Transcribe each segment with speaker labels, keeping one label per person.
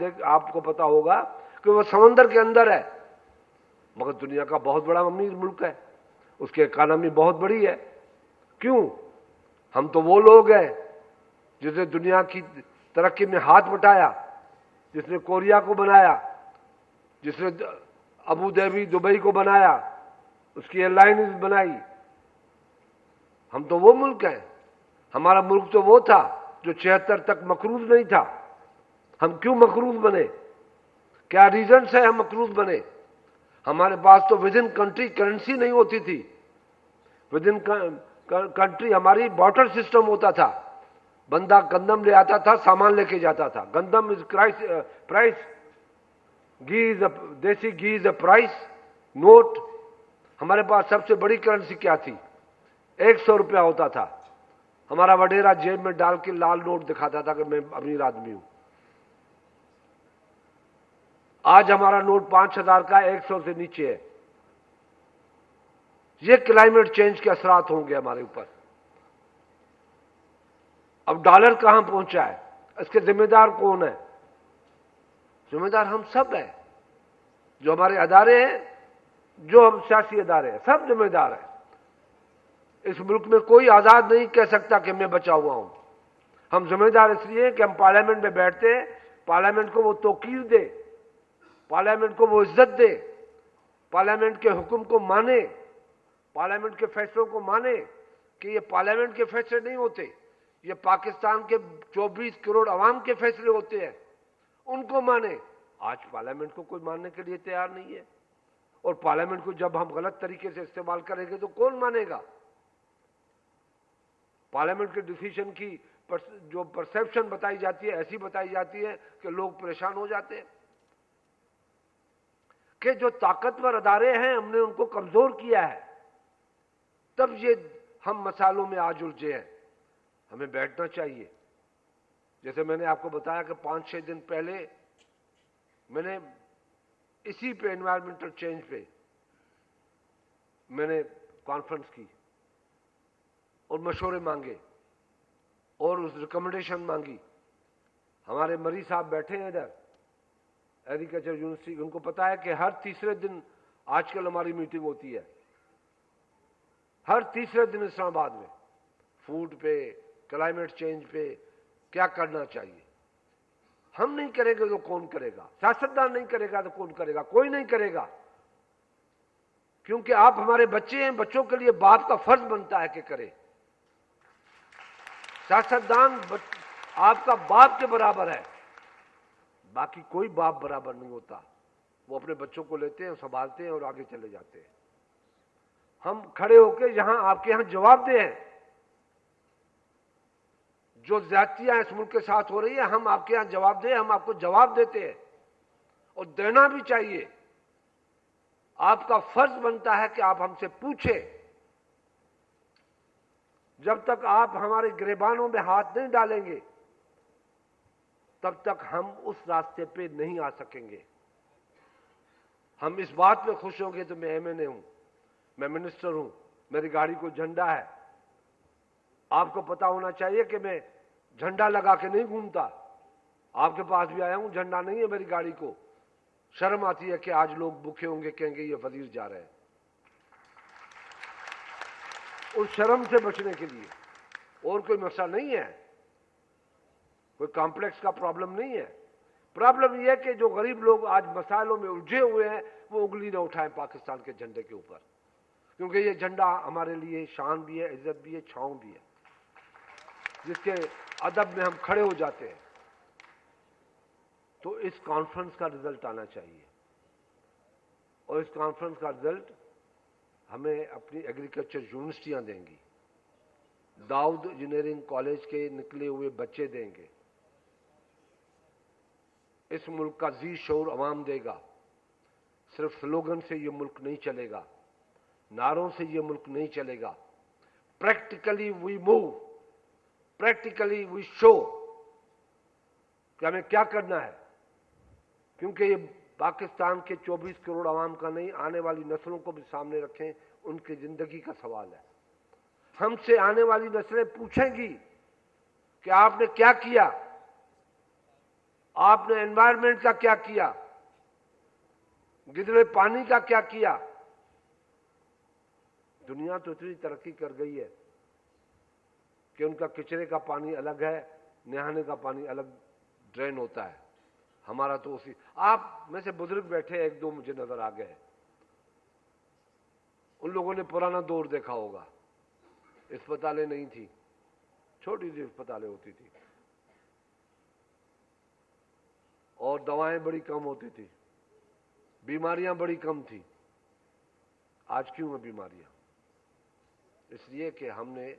Speaker 1: आपको पता होगा कि वो समंदर के अंदर है, मगर दुनिया का बहुत बड़ा अमीर मुल्क है, उसकी इकॉनमी बहुत बड़ी है। क्यों? हम तो वो लोग हैं जिसने दुनिया की तरक्की में हाथ बटाया, जिसने कोरिया को बनाया, जिसने अबू धाबी दुबई को बनाया, उसकी एयरलाइंस बनाई। हम तो वो मुल्क हैं। हमारा मुल्क तो वो था जो 76 तक मकरूज नहीं था। हम क्यों मकरूज बने? क्या रीजन है हम मकरूज बने? हमारे पास तो विद इन कंट्री करेंसी नहीं होती थी। विद इन कंट्री हमारी बार्टर सिस्टम होता था। बंदा गंदम ले आता था, सामान लेके जाता था। गंदम इज प्राइस, घी इज देसी घी इज अ प्राइस, नोट। हमारे पास सबसे बड़ी करेंसी क्या थी? 100 रुपया होता था। हमारा वडेरा जेब में डाल के लाल नोट दिखाता था कि मैं अमीर आदमी हूं। आज हमारा नोट 5000 का 100 से नीचे है। ये क्लाइमेट चेंज के असरात होंगे हमारे ऊपर। अब डॉलर कहां पहुंचा है? इसके जिम्मेदार कौन है? जिम्मेदार हम सब हैं। जो हमारे अदारे हैं, जो हम सियासी अदारे हैं, सब जिम्मेदार हैं। इस मुल्क में कोई आजाद नहीं कह सकता कि मैं बचा हुआ हूं। हम जिम्मेदार इसलिए कि हम पार्लियामेंट में बैठते हैं, पार्लियामेंट को वो तौकीर दे, पार्लियामेंट को वो इज्जत दे, पार्लियामेंट के हुक्म को माने, पार्लियामेंट के फैसलों को माने कि ये पार्लियामेंट के फैसले नहीं होते, ये पाकिस्तान के 24 करोड़ अवाम के फैसले होते हैं, उनको माने। आज पार्लियामेंट को कोई मानने के लिए तैयार नहीं है। और पार्लियामेंट को जब हम गलत तरीके से इस्तेमाल करेंगे तो कौन मानेगा? पार्लियामेंट के डिसीजन की जो परसेप्शन बताई जाती है, ऐसी बताई जाती है कि लोग परेशान हो जाते हैं कि जो ताकतवर अदारे हैं हमने उनको कमजोर किया है, तब ये हम मसालों में आज उलझे हैं। हमें बैठना चाहिए। जैसे मैंने आपको बताया कि 5-6 दिन पहले मैंने इसी पे एनवायरमेंटल चेंज पे मैंने कॉन्फ्रेंस की और मशवरे मांगे और उस रिकमेंडेशन मांगी। हमारे मरी साहब बैठे हैं इधर एग्रीकल्चर यूनिवर्सिटी, उनको पता है कि हर तीसरे दिन आजकल हमारी मीटिंग होती है, हर तीसरे दिन इस्लामाबाद में, फूड पे, क्लाइमेट चेंज पे क्या करना चाहिए। हम नहीं करेंगे तो कौन करेगा? सियासतदान नहीं करेगा तो कौन करेगा? कोई नहीं करेगा। क्योंकि आप हमारे बच्चे हैं, बच्चों के लिए बाप का फर्ज बनता है कि करे। सियासतदान आपका बाप के बराबर है, बाकी कोई बाप बराबर नहीं होता। वो अपने बच्चों को लेते हैं, संभालते हैं और आगे चले जाते हैं। हम खड़े होकर यहां आपके यहां जवाब दें। जो ज्यादतियां इस मुल्क के साथ हो रही है, हम आपके यहां जवाब दें, हम आपको जवाब देते हैं और देना भी चाहिए। आपका फर्ज बनता है कि आप हमसे पूछें। जब तक आप हमारे गिरेबानों में हाथ नहीं डालेंगे, तब तक हम उस रास्ते पे नहीं आ सकेंगे। हम इस बात पे खुश होंगे तो मैं एमएनए हूं, मैं मिनिस्टर हूं, मेरी गाड़ी को झंडा है। आपको पता होना चाहिए कि मैं झंडा लगा के नहीं घूमता। आपके पास भी आया हूं, झंडा नहीं है मेरी गाड़ी को। शर्म आती है कि आज लोग भूखे होंगे, कहेंगे ये वजीर जा रहे हैं। उस शर्म से बचने के लिए और कोई मसला नहीं है, कोई कॉम्प्लेक्स का प्रॉब्लम नहीं है। प्रॉब्लम यह है कि जो गरीब लोग आज मसालों में उलझे हुए हैं, वो उंगली ना उठाएं पाकिस्तान के झंडे के ऊपर, क्योंकि ये झंडा हमारे लिए शान भी है, इज्जत भी है, छांव भी है, जिसके अदब में हम खड़े हो जाते हैं। तो इस कॉन्फ्रेंस का रिजल्ट आना चाहिए और इस कॉन्फ्रेंस का रिजल्ट हमें अपनी एग्रीकल्चर यूनिवर्सिटियां देंगी, दाऊद इंजीनियरिंग कॉलेज के निकले हुए बच्चे देंगे, इस मुल्क का जी शोर अवाम देगा। सिर्फ स्लोगन से ये मुल्क नहीं चलेगा, नारों से ये मुल्क नहीं चलेगा। Practically we move, practically we show कि हमें क्या करना है। क्योंकि ये पाकिस्तान के 24 करोड़ अवाम का नहीं, आने वाली नस्लों को भी सामने रखें, उनकी जिंदगी का सवाल है। हमसे आने वाली नस्लें पूछेंगी कि आपने क्या किया, आपने एनवायरनमेंट का क्या किया? गिरवे पानी का क्या किया? दुनिया तो इतनी तरक्की कर गई है कि उनका कचरे का पानी अलग है, नहाने का पानी अलग ड्रेन होता है। हमारा तो उसी, आप में से बुजुर्ग बैठे एक दो मुझे नजर आ गए, उन लोगों ने पुराना दौर देखा होगा। अस्पतालें नहीं थी, छोटी सी अस्पतालें होती थी और दवाएं बड़ी कम होती थी, बीमारियां बड़ी कम थी। आज क्यों है बीमारियां? इसलिए कि हमने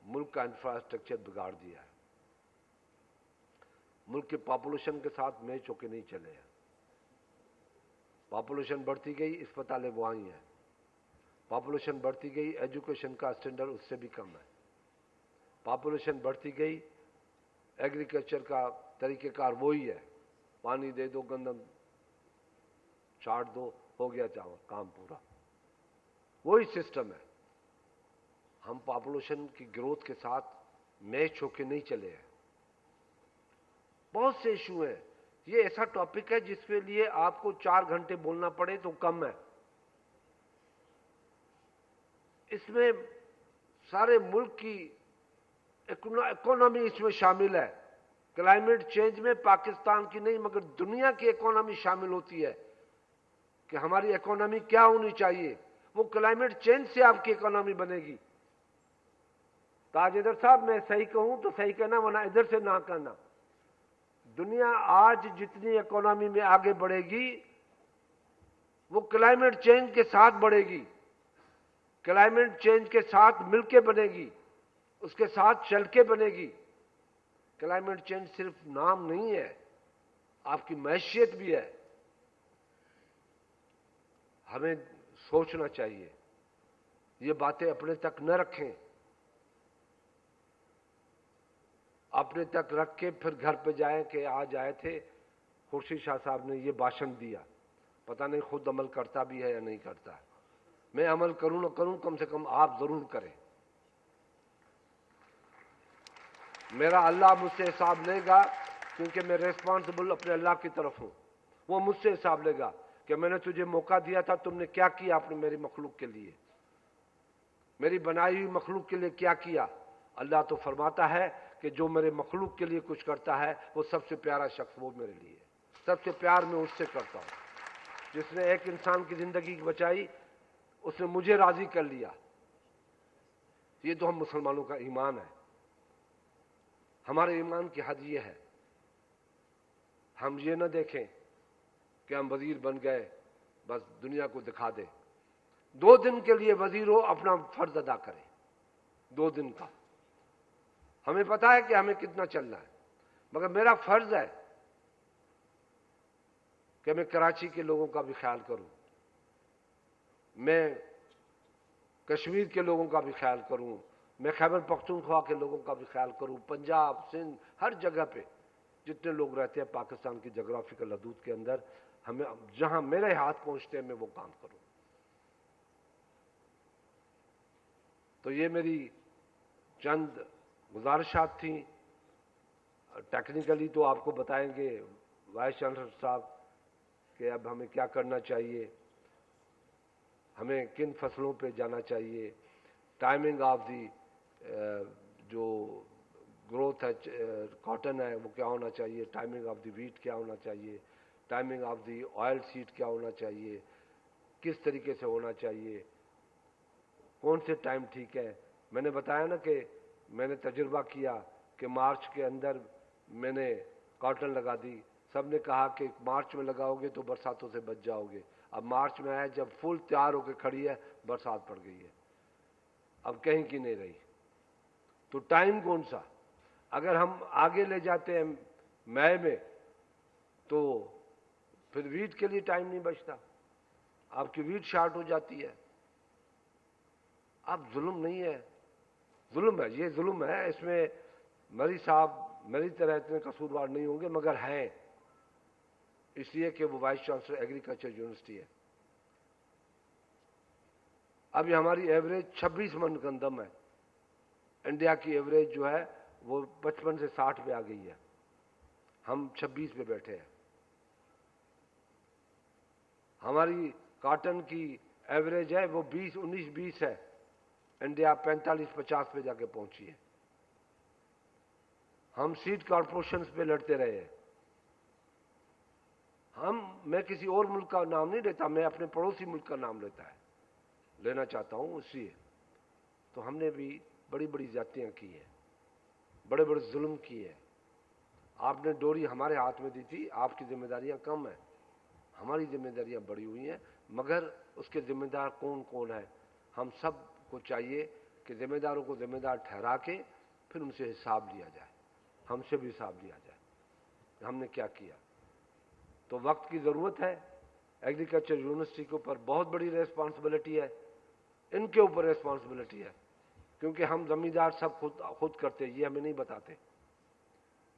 Speaker 1: मुल्क का इंफ्रास्ट्रक्चर बिगाड़ दिया है। मुल्क के पॉपुलेशन के साथ मैच होकर नहीं चले हैं। पॉपुलेशन बढ़ती गई, अस्पतालें वहां ही हैं। पॉपुलेशन बढ़ती गई, एजुकेशन का स्टैंडर्ड उससे भी कम है। पॉपुलेशन बढ़ती गई, एग्रीकल्चर का तरीकेकार वही है, पानी दे दो, गंदम छाट दो, हो गया चावल, काम पूरा, वही सिस्टम है। हम पॉपुलेशन की ग्रोथ के साथ मैच होके नहीं चले हैं। बहुत से इशू हैं। ये ऐसा टॉपिक है जिसके लिए आपको 4 घंटे बोलना पड़े तो कम है। इसमें सारे मुल्क की इकोनॉमी इसमें शामिल है। क्लाइमेट चेंज में पाकिस्तान की नहीं मगर दुनिया की इकोनॉमी शामिल होती है कि हमारी इकोनॉमी क्या होनी चाहिए। वो क्लाइमेट चेंज से आपकी इकोनॉमी बनेगी। ताज इधर साहब, मैं सही कहूं तो सही कहना, वरना इधर से ना कहना। दुनिया आज जितनी इकोनॉमी में आगे बढ़ेगी वो क्लाइमेट चेंज के साथ बढ़ेगी, क्लाइमेट चेंज के साथ मिलके बनेगी, उसके साथ चल के बनेगी। क्लाइमेट चेंज सिर्फ नाम नहीं है, आपकी मैशियत भी है। हमें सोचना चाहिए, ये बातें अपने तक न रखें। अपने तक रख के फिर घर पे जाएं कि आज आए थे, खुर्शीद शाह साहब ने ये भाषण दिया, पता नहीं खुद अमल करता भी है या नहीं करता। मैं अमल करूं ना करूं, कम से कम आप जरूर करें। मेरा अल्लाह मुझसे हिसाब लेगा, क्योंकि मैं रिस्पॉन्सिबल अपने अल्लाह की तरफ हूं। वो मुझसे हिसाब लेगा कि मैंने तुझे मौका दिया था, तुमने क्या किया अपने मेरी मखलूक के लिए, मेरी बनाई हुई मखलूक के लिए क्या किया। अल्लाह तो फरमाता है कि जो मेरे मखलूक के लिए कुछ करता है वो सबसे प्यारा शख्स वो मेरे लिए, सबसे प्यार मैं उससे करता हूं। जिसने एक इंसान की जिंदगी बचाई उसने मुझे राजी कर लिया। ये तो हम मुसलमानों का ईमान है। हमारे ईमान की हद ये है, हम ये न देखें कि हम वजीर बन गए बस दुनिया को दिखा दे। 2 दिन के लिए वजीर हो, अपना फर्ज अदा करें 2 दिन का। हमें पता है कि हमें कितना चलना है, मगर मेरा फर्ज है कि मैं कराची के लोगों का भी ख्याल करूं, मैं कश्मीर के लोगों का भी ख्याल करूं, मैं खैबर पख्तूनख्वा के लोगों का भी ख्याल करूं, पंजाब, सिंध, हर जगह पे जितने लोग रहते हैं पाकिस्तान की जोग्राफिकल हदूद के अंदर, हमें जहां मेरे हाथ पहुंचते हैं मैं वो काम करूं। तो ये मेरी चंद गुजारिशात थी। टेक्निकली तो आपको बताएंगे वाइस चांसलर साहब कि अब हमें क्या करना चाहिए, हमें किन फसलों पे जाना चाहिए, टाइमिंग ऑफ दी जो ग्रोथ है, कॉटन है वो क्या होना चाहिए, टाइमिंग ऑफ दी वीट क्या होना चाहिए, timing of the oil seed क्या होना चाहिए, किस तरीके से होना चाहिए, कौन से टाइम ठीक है। मैंने बताया ना कि मैंने तजुर्बा किया कि मार्च के अंदर मैंने कॉटन लगा दी। सबने कहा कि मार्च में लगाओगे तो बरसातों से बच जाओगे। अब मार्च में आया, जब फुल तैयार होकर खड़ी है बरसात पड़ गई है, अब कहीं की नहीं रही। तो टाइम कौन सा? अगर हम आगे ले जाते हैं मई में तो फिर वीट के लिए टाइम नहीं बचता, आपकी वीट शार्ट हो जाती है। अब जुल्म नहीं है, जुल्म है, ये जुल्म है। इसमें मरी साहब मेरी तरह इतने कसूरवार नहीं होंगे, मगर हैं, इसलिए कि वो वाइस चांसलर एग्रीकल्चर यूनिवर्सिटी है। अभी हमारी एवरेज 26 मन गंदम है, इंडिया की एवरेज जो है वो 55 से 60 पे आ गई है। हम 26 पे बैठे हैं। हमारी कॉटन की एवरेज है वो 19-20 है, इंडिया 45-50 पे जाके पहुंची है। हम सीट कॉर्पोरेशन पे लड़ते रहे हैं। मैं किसी और मुल्क का नाम नहीं लेता, मैं अपने पड़ोसी मुल्क का नाम लेना चाहता हूं, इसलिए तो हमने भी बड़ी बड़ी जातियां की हैं, बड़े बड़े जुल्म किए हैं। आपने डोरी हमारे हाथ में दी थी, आपकी जिम्मेदारियां कम है, हमारी जिम्मेदारियां बड़ी हुई हैं, मगर उसके जिम्मेदार कौन कौन है? हम सब को चाहिए कि जिम्मेदारों को जिम्मेदार ठहरा के फिर उनसे हिसाब लिया जाए, हमसे भी हिसाब लिया जाए हमने क्या किया। तो वक्त की जरूरत है। एग्रीकल्चर यूनिवर्सिटी के ऊपर बहुत बड़ी रेस्पॉन्सिबिलिटी है, इनके ऊपर रेस्पॉन्सिबिलिटी है, क्योंकि हम जमींदार सब खुद करते, ये हमें नहीं बताते।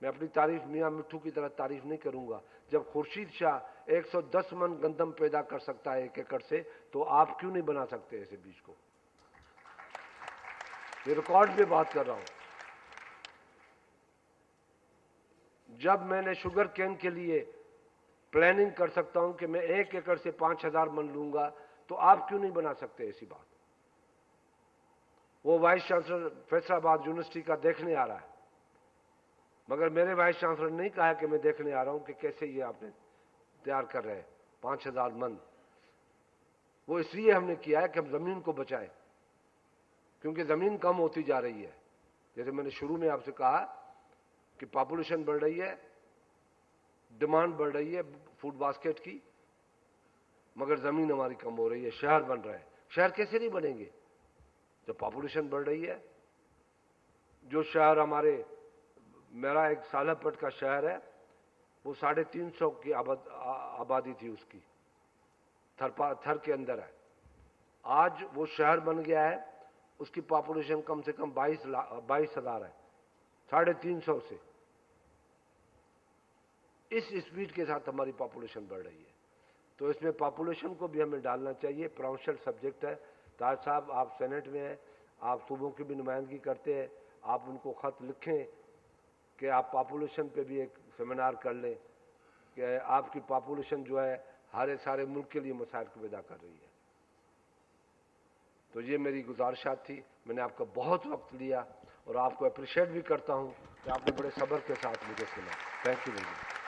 Speaker 1: मैं अपनी तारीफ मियां मिट्ठू की तरह तारीफ नहीं करूंगा। जब खुर्शीद शाह 110 मन गंदम पैदा कर सकता है 1 एकड़ से, तो आप क्यों नहीं बना सकते ऐसे बीज को? ये रिकॉर्ड में बात कर रहा हूं। जब मैंने शुगर केन के लिए प्लानिंग कर सकता हूं कि मैं 1 एकड़ से 5000 मन लूंगा, तो आप क्यों नहीं बना सकते ऐसी बात? वो वाइस चांसलर फैसलाबाद यूनिवर्सिटी का देखने आ रहा है, मगर मेरे वाइस चांसलर ने नहीं कहा कि मैं देखने आ रहा हूं कि कैसे ये आपने तैयार कर रहे हैं 5000 मन। वो इसलिए हमने किया है कि हम जमीन को बचाएं, क्योंकि जमीन कम होती जा रही है। जैसे मैंने शुरू में आपसे कहा कि पॉपुलेशन बढ़ रही है, डिमांड बढ़ रही है फूड बास्केट की, मगर जमीन हमारी कम हो रही है, शहर बन रहे हैं। शहर कैसे नहीं बनेंगे जब पॉपुलेशन बढ़ रही है? जो शहर मेरा एक सालापट का शहर है, वो 350 की आबादी थी उसकी, थर के अंदर है। आज वो शहर बन गया है, उसकी पॉपुलेशन कम से कम 22,000 है, 350 से। इस स्पीड के साथ हमारी पॉपुलेशन बढ़ रही है, तो इसमें पॉपुलेशन को भी हमें डालना चाहिए। प्रोविंशियल सब्जेक्ट है। ताज साहब, आप सेनेट में हैं, आप सूबों की भी नुमाइंदगी करते हैं, आप उनको खत लिखें कि आप पॉपुलेशन पे भी एक सेमिनार कर लें कि आपकी पॉपुलेशन जो है सारे मुल्क के लिए मसाइल को पैदा कर रही है। तो ये मेरी गुजारिशात थी। मैंने आपका बहुत वक्त लिया और आपको अप्रिशिएट भी करता हूं कि आपने बड़े सब्र के साथ मुझे सुना। Thank you very much.